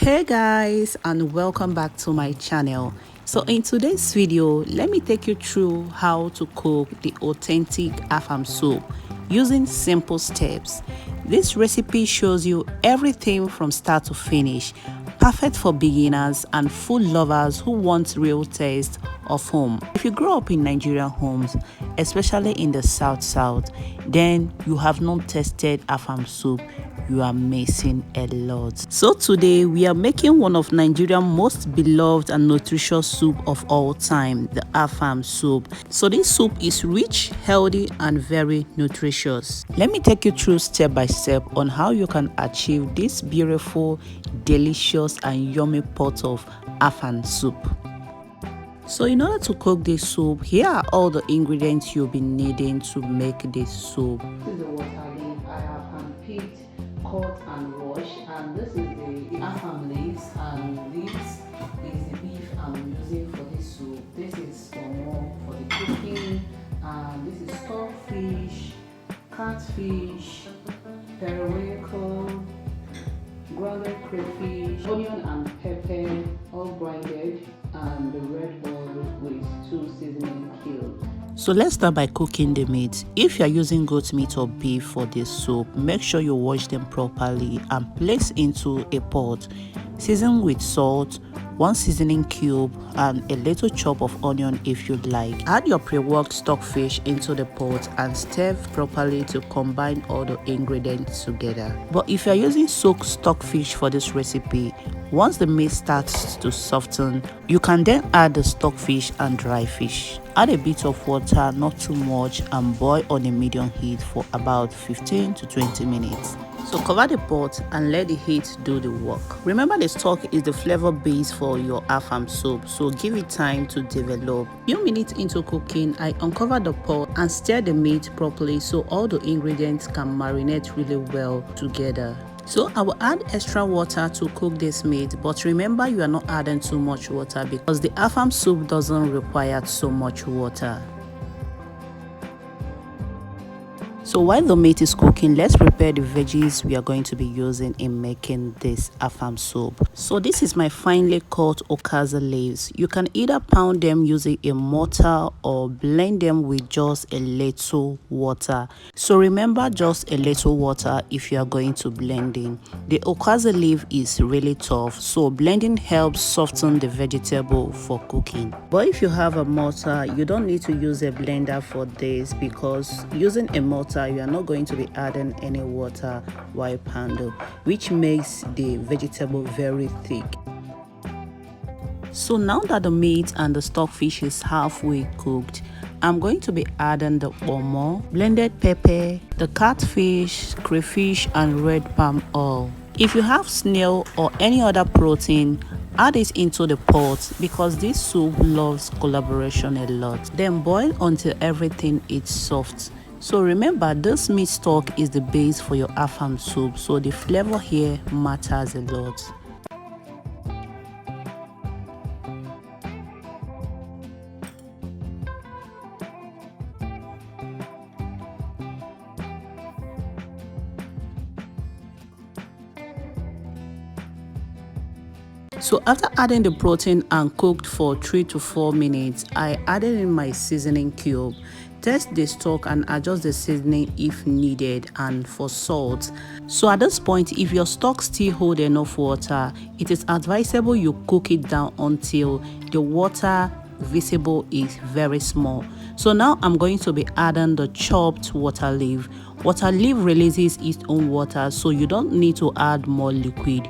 Hey guys, and welcome back to my channel. So in today's video, let me take you through how to cook the authentic Afang soup using simple steps. This recipe shows you everything from start to finish, perfect for beginners and food lovers who want real taste of home. If you grow up in Nigerian homes, especially in the south, then you have not tasted Afang soup. You are missing a lot. So today we are making one of Nigeria's most beloved and nutritious soup of all time, the Afang soup. So this soup is rich, healthy and very nutritious. Let me take you through step by step on how you can achieve this beautiful, delicious and yummy pot of Afang soup. So in order to cook this soup, here are all the ingredients you'll be needing to make this soup. This is the Waterleaf I have handpicked, cut and washed, and this is the Afang leaves, and this is the beef I'm using for this soup. This is kpomo for the cooking, and this is stockfish, catfish, periwinkle, grounded crayfish, onion and pepper, all grinded, and the red oil with 2 seasoning cubes. So let's start by cooking the meat. If you are using goat meat or beef for this soup, make sure you wash them properly and place into a pot. Season with salt, 1 seasoning cube and a little chop of onion if you'd like. Add your pre-worked stockfish into the pot and stir properly to combine all the ingredients together. But if you're using soaked stockfish for this recipe, once the meat starts to soften, you can then add the stockfish and dry fish. Add a bit of water, not too much, and boil on a medium heat for about 15 to 20 minutes. So cover the pot and let the heat do the work. Remember, the stock is the flavor base for your Afang soup, so give it time to develop. A few minutes into cooking, I uncover the pot and stir the meat properly so all the ingredients can marinate really well together. So I will add extra water to cook this meat, but remember you are not adding too much water because the Afang soup doesn't require so much water. So while the meat is cooking, let's prepare the veggies we are going to be using in making this Afang soup. So this is my finely cut Okazi leaves. You can either pound them using a mortar or blend them with just a little water. So remember, just a little water if you are going to blend in. The Okazi leaf is really tough, so blending helps soften the vegetable for cooking. But if you have a mortar, you don't need to use a blender for this because using a mortar you are not going to be adding any water while pounding, which makes the vegetable very thick. So now that the meat and the stockfish is halfway cooked, I'm going to be adding the kpomo, blended pepper, the catfish, crayfish and red palm oil. If you have snail or any other protein, add it into the pot because this soup loves collaboration a lot. Then boil until everything is soft. So remember, this meat stock is the base for your Afang soup, so the flavor here matters a lot. So after adding the protein and cooked for 3 to 4 minutes, I added in my seasoning cube. Test the stock and adjust the seasoning if needed, and for salt. So at this point, if your stock still hold enough water, it is advisable you cook it down until the water visible is very small. So now I'm going to be adding the chopped water leaf. Water leaf releases its own water, so you don't need to add more liquid.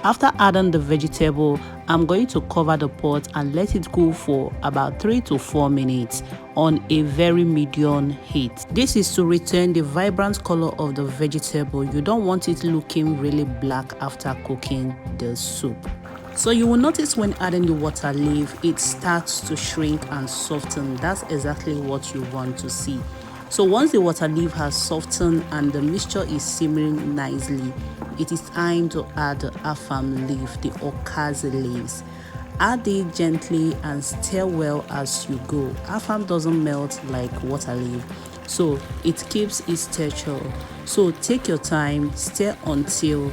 After adding the vegetable, I'm going to cover the pot and let it cool for about 3 to 4 minutes on a very medium heat. This is to retain the vibrant color of the vegetable. You don't want it looking really black after cooking the soup. So you will notice when adding the water leaf, it starts to shrink and soften. That's exactly what you want to see. So once the water leaf has softened and the mixture is simmering nicely, it is time to add the Afang leaf, the Okazi leaves. Add it gently and stir well as you go. Afang doesn't melt like water leaf, so it keeps its texture. So take your time, stir until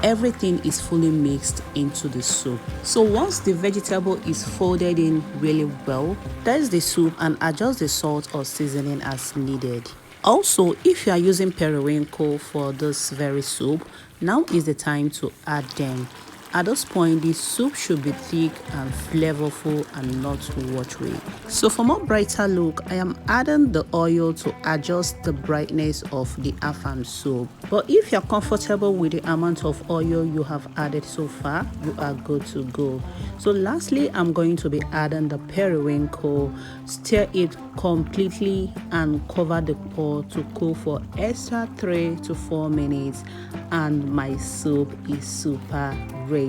everything is fully mixed into the soup. So once the vegetable is folded in really well, test the soup and adjust the salt or seasoning as needed. Also, if you are using periwinkle for this very soup, now is the time to add them. At this point, the soup should be thick and flavorful and not watery. So for more brighter look, I am adding the oil to adjust the brightness of the afang soup. But if you're comfortable with the amount of oil you have added so far, you are good to go. So lastly, I'm going to be adding the periwinkle, stir it completely and cover the pot to cook for extra 3 to 4 minutes, and my soup is super ready.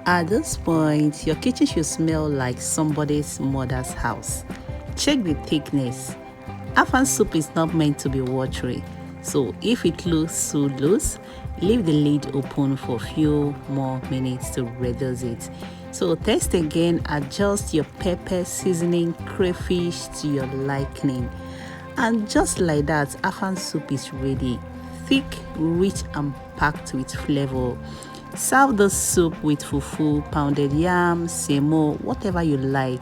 At this point, your kitchen should smell like somebody's mother's house. Check the thickness. Afang soup is not meant to be watery, so if it looks too loose, leave the lid open for a few more minutes to reduce it. So taste again, adjust your pepper, seasoning, crayfish to your liking. And just like that, afang soup is ready. Thick, rich and packed with flavor. Serve the soup with fufu, pounded yam, kpomo, whatever you like.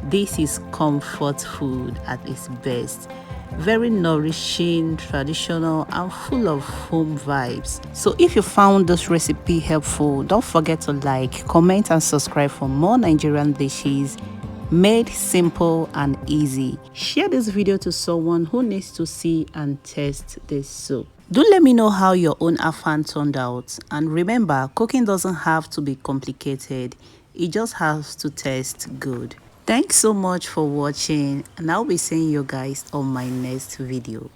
This is comfort food at its best. Very nourishing, traditional and full of home vibes. So if you found this recipe helpful, don't forget to like, comment and subscribe for more Nigerian dishes made simple and easy. Share this video to someone who needs to see and taste this soup. Do let me know how your own afang turned out, and remember, cooking doesn't have to be complicated, it just has to taste good. Thanks so much for watching, and I'll be seeing you guys on my next video.